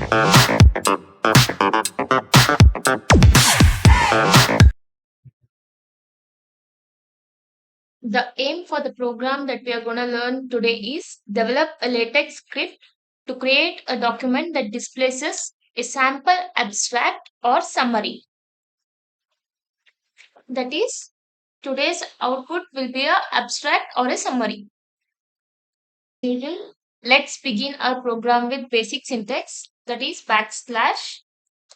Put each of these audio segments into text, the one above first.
The aim for the program that we are going to learn today is develop a LaTeX script to create a document that displays a sample abstract or summary. That is, today's output will be a abstract or a summary. Let's begin our program with basic syntax, that is backslash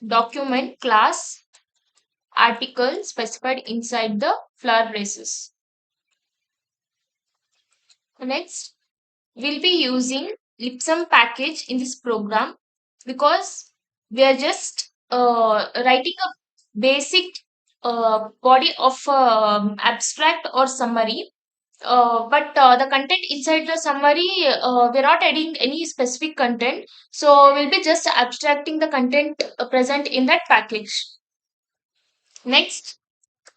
document class article specified inside the flower braces. Next, we'll be using Lipsum package in this program because we are just writing a basic body of abstract or summary. But the content inside the summary, we're not adding any specific content. So we'll be just abstracting the content present in that package. Next,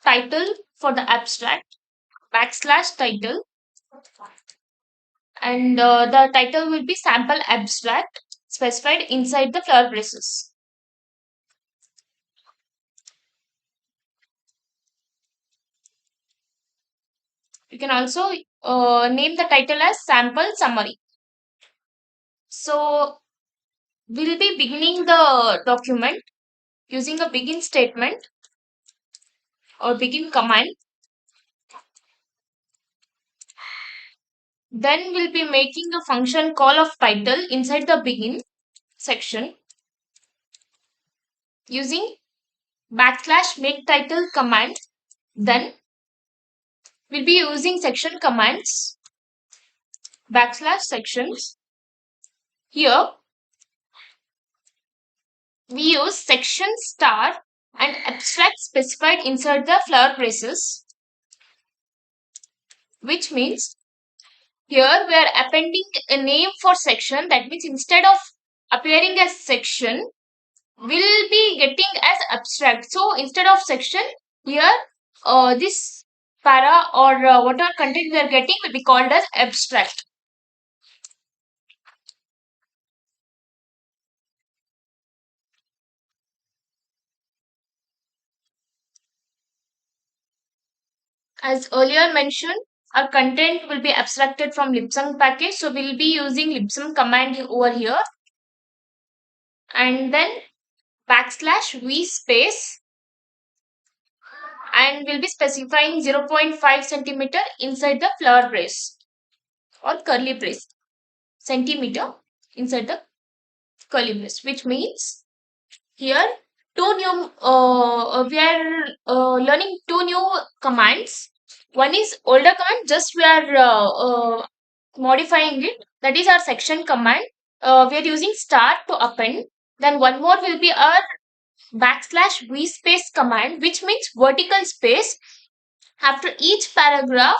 title for the abstract, backslash title, and the title will be sample abstract specified inside the flower braces. You can also name the title as sample summary. So we'll be beginning the document using a begin statement or begin command. Then we'll be making a function call of title inside the begin section using backslash make title command. Then we'll be using section commands backslash sections. Here we use section star and abstract specified inside the flower braces, which means here we are appending a name for section. That means instead of appearing as section, we'll be getting as abstract. So instead of section, here this para or whatever content we are getting will be called as abstract. As earlier mentioned, our content will be abstracted from Lipsum package. So we'll be using Lipsum command over here. And then backslash v space, and we'll be specifying 0.5 centimeter inside the flower brace or curly brace, centimeter inside the curly brace, which means here we are learning two new commands. One is older command, just we are modifying it, that is our section command. We are using star to append. Then one more will be our backslash v space command, which means vertical space. After each paragraph,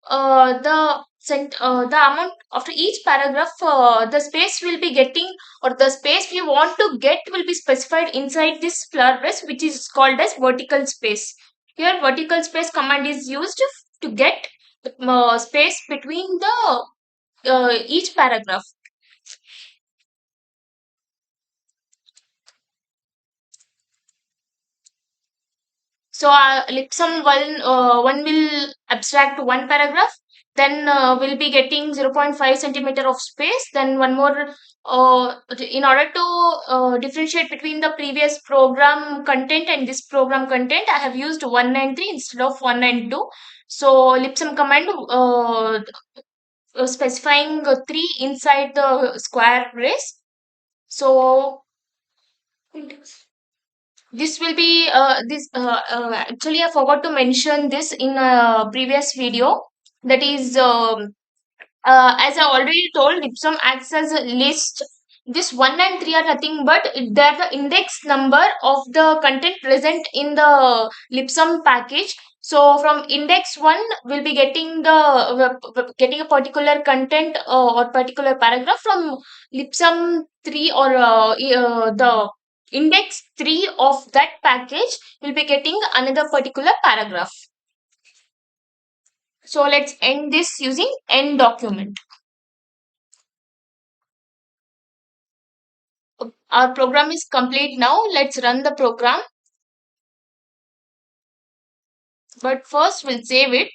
the amount after each paragraph, the space will be getting, or the space we want to get will be specified inside this flower brace, which is called as vertical space. Here vertical space command is used to get the space between the each paragraph. So Lipsum one will abstract one paragraph, then we'll be getting 0.5 centimeter of space. Then one more, in order to differentiate between the previous program content and this program content, I have used 193 instead of 192. So Lipsum command specifying 3 inside the square brace. So this will be this actually I forgot to mention this in a previous video. That is, as I already told, Ipsum acts as a list. This 1 and 3 are nothing but they're the index number of the content present in the Lipsum package. So from index 1, we'll be getting getting a particular content or particular paragraph. From Lipsum 3 or the index 3 of that package, we'll be getting another particular paragraph. So let's end this using end document. Our program is complete now. Let's run the program. But first we'll save it.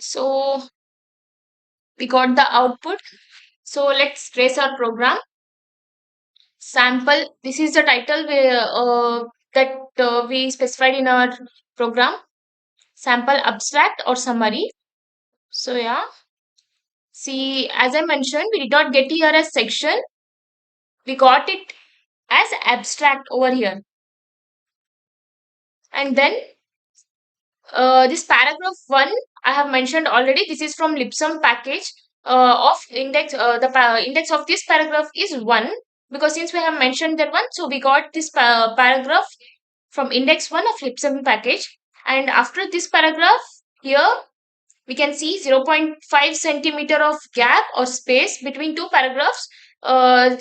So we got the output. So let's trace our program. Sample. This is the title that we specified in our program. Sample abstract or summary. So yeah. See, as I mentioned, we did not get here a section. We got it as abstract over here. And then this paragraph 1 I have mentioned already. This is from Lipsum package of index. Index of this paragraph is 1, because since we have mentioned that one, so we got this paragraph from index 1 of Lipsum package. And after this paragraph, here we can see 0.5 centimeter of gap or space between two paragraphs.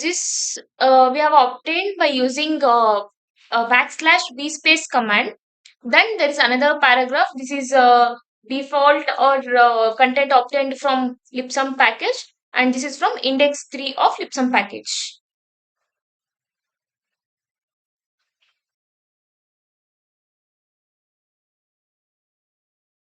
This we have obtained by using backslash v space command. Then there is another paragraph. This is default or content obtained from Lipsum package, and this is from index 3 of Lipsum package.